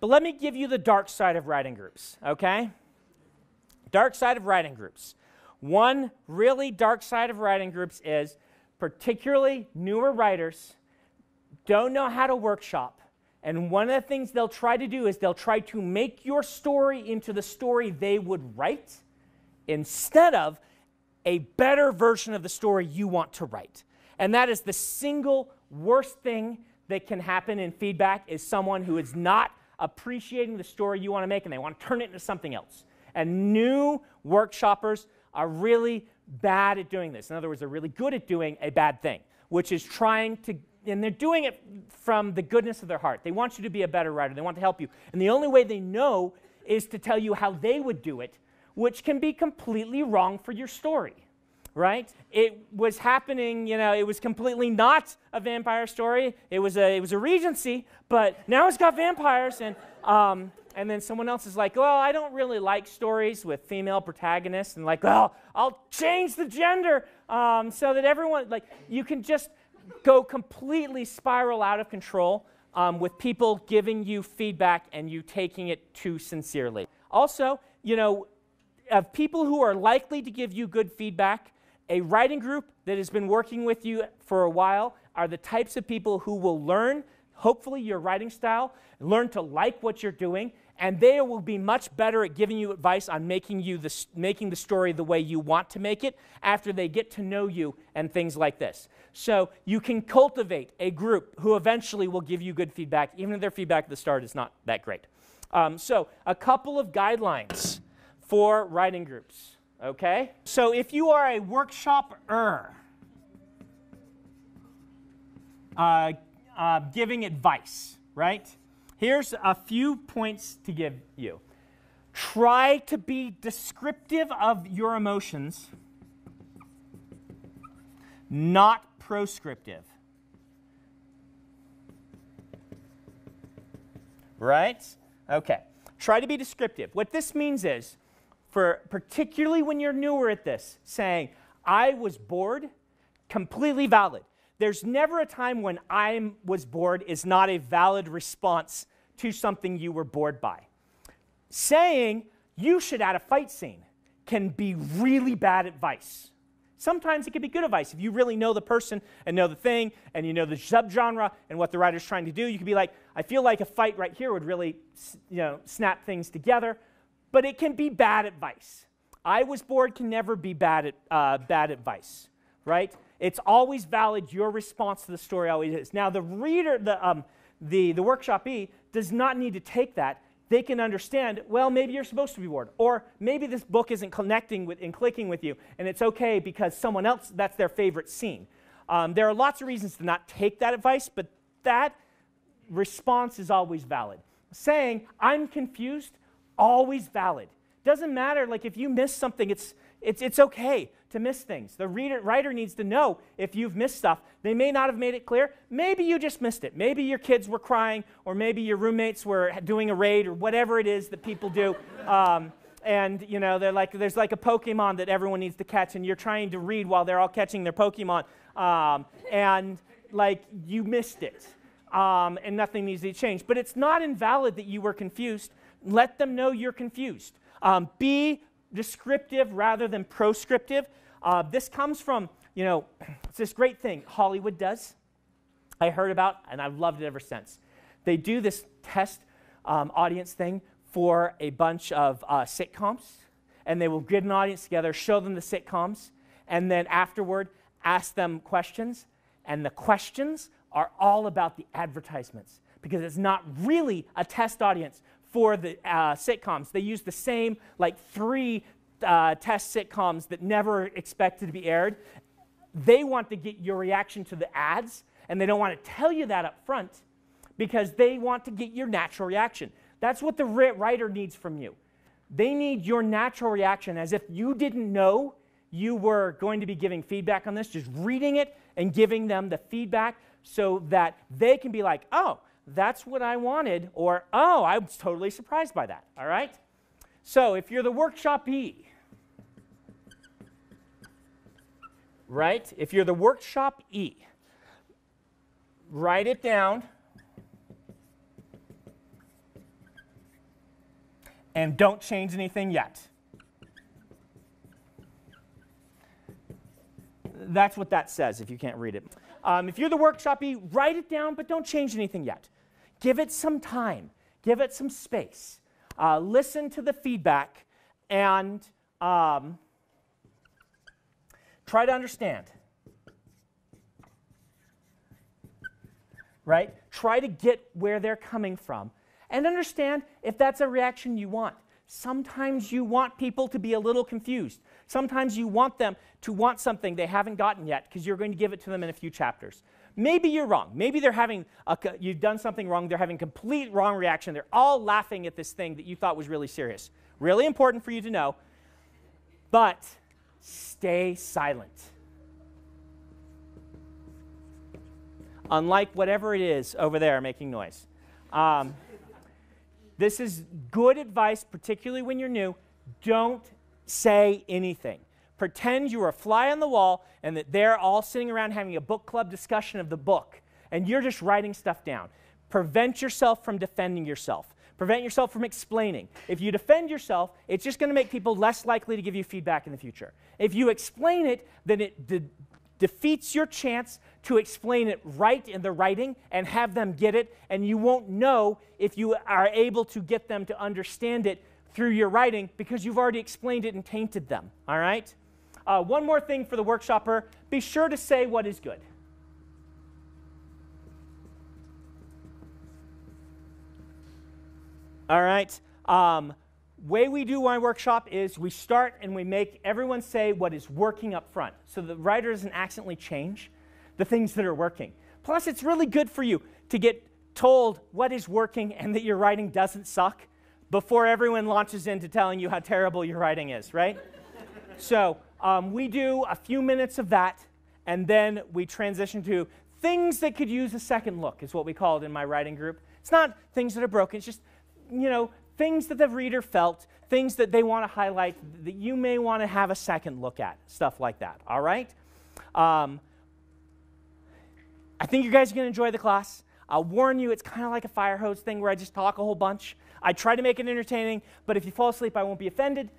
But let me give you the dark side of writing groups, okay? Dark side of writing groups. One really dark side of writing groups is particularly newer writers don't know how to workshop. And one of the things they'll try to do is they'll try to make your story into the story they would write instead of a better version of the story you want to write. And that is the single worst thing that can happen in feedback is someone who is not appreciating the story you want to make and they want to turn it into something else. And new workshoppers are really bad at doing this. In other words, they're really good at doing a bad thing, which is trying to, and they're doing it from the goodness of their heart. They want you to be a better writer. They want to help you. And the only way they know is to tell you how they would do it, which can be completely wrong for your story, right? It was happening, you know, it was completely not a vampire story. It was a Regency, but now it's got vampires. And then someone else is like, well, I don't really like stories with female protagonists. And like, well, I'll change the gender so that everyone, like, you can just go completely spiral out of control with people giving you feedback and you taking it too sincerely. Also, you know, of people who are likely to give you good feedback, a writing group that has been working with you for a while are the types of people who will learn, hopefully, your writing style, learn to like what you're doing, and they will be much better at giving you advice on making the story the way you want to make it after they get to know you and things like this. So you can cultivate a group who eventually will give you good feedback, even if their feedback at the start is not that great. So a couple of guidelines for writing groups, okay? So if you are a workshopper giving advice, right? Here's a few points to give you. Try to be descriptive of your emotions, not proscriptive. Right? Okay. Try to be descriptive. What this means is, particularly when you're newer at this, saying, I was bored, completely valid. There's never a time when I was bored is not a valid response to something you were bored by. Saying you should add a fight scene can be really bad advice. Sometimes it can be good advice. If you really know the person and know the thing and you know the subgenre and what the writer's trying to do, you can be like, I feel like a fight right here would really, you know, snap things together. But it can be bad advice. I was bored can never be bad advice, right? It's always valid. Your response to the story always is. Now, the reader, the workshopee does not need to take that. They can understand, well, maybe you're supposed to be bored. Or maybe this book isn't connecting with and clicking with you, and it's okay because someone else, that's their favorite scene. There are lots of reasons to not take that advice, but that response is always valid. Saying, I'm confused, always valid. Doesn't matter, like if you miss something, it's okay to miss things. The writer needs to know if you've missed stuff. They may not have made it clear. Maybe you just missed it. Maybe your kids were crying, or maybe your roommates were doing a raid, or whatever it is that people do. And you know, there's like a Pokemon that everyone needs to catch, and you're trying to read while they're all catching their Pokemon, and like you missed it, and nothing needs to change. But it's not invalid that you were confused. Let them know you're confused. Be descriptive rather than proscriptive. This comes from, you know, it's this great thing Hollywood does, I heard about, and I've loved it ever since. They do this test audience thing for a bunch of sitcoms, and they will get an audience together, show them the sitcoms, and then afterward ask them questions, and the questions are all about the advertisements, because it's not really a test audience for the sitcoms. They use the same, like, 3 test sitcoms that never expected to be aired. They want to get your reaction to the ads, and they don't want to tell you that up front because they want to get your natural reaction. That's what the writer needs from you. They need your natural reaction, as if you didn't know you were going to be giving feedback on this, just reading it and giving them the feedback so that they can be like, oh, that's what I wanted, or, oh, I was totally surprised by that, all right? So if you're the workshopee, right? If you're the workshopee, write it down. And don't change anything yet. That's what that says if you can't read it. If you're the workshopee, write it down, but don't change anything yet. Give it some time. Give it some space. Listen to the feedback and try to understand. Right? Try to get where they're coming from and understand if that's a reaction you want. Sometimes you want people to be a little confused. Sometimes you want them to want something they haven't gotten yet because you're going to give it to them in a few chapters. Maybe you're wrong. Maybe they're having you've done something wrong. They're having complete wrong reaction. They're all laughing at this thing that you thought was really serious. Really important for you to know. But stay silent. Unlike whatever it is over there making noise. This is good advice, particularly when you're new. Don't say anything. Pretend you're a fly on the wall and that they're all sitting around having a book club discussion of the book, and you're just writing stuff down. Prevent yourself from defending yourself. Prevent yourself from explaining. If you defend yourself, it's just going to make people less likely to give you feedback in the future. If you explain it, then it defeats your chance to explain it right in the writing and have them get it, and you won't know if you are able to get them to understand it through your writing because you've already explained it and tainted them, all right? One more thing for the workshopper, be sure to say what is good. All right? Way we do my workshop is we start and we make everyone say what is working up front so the writer doesn't accidentally change the things that are working. Plus, it's really good for you to get told what is working and that your writing doesn't suck before everyone launches into telling you how terrible your writing is, right? So we do a few minutes of that, and then we transition to things that could use a second look, is what we call it in my writing group. It's not things that are broken. It's just, things that the reader felt, things that they want to highlight that you may want to have a second look at, stuff like that, all right? I think you guys are going to enjoy the class. I'll warn you, it's kind of like a fire hose thing where I just talk a whole bunch. I try to make it entertaining, but if you fall asleep, I won't be offended.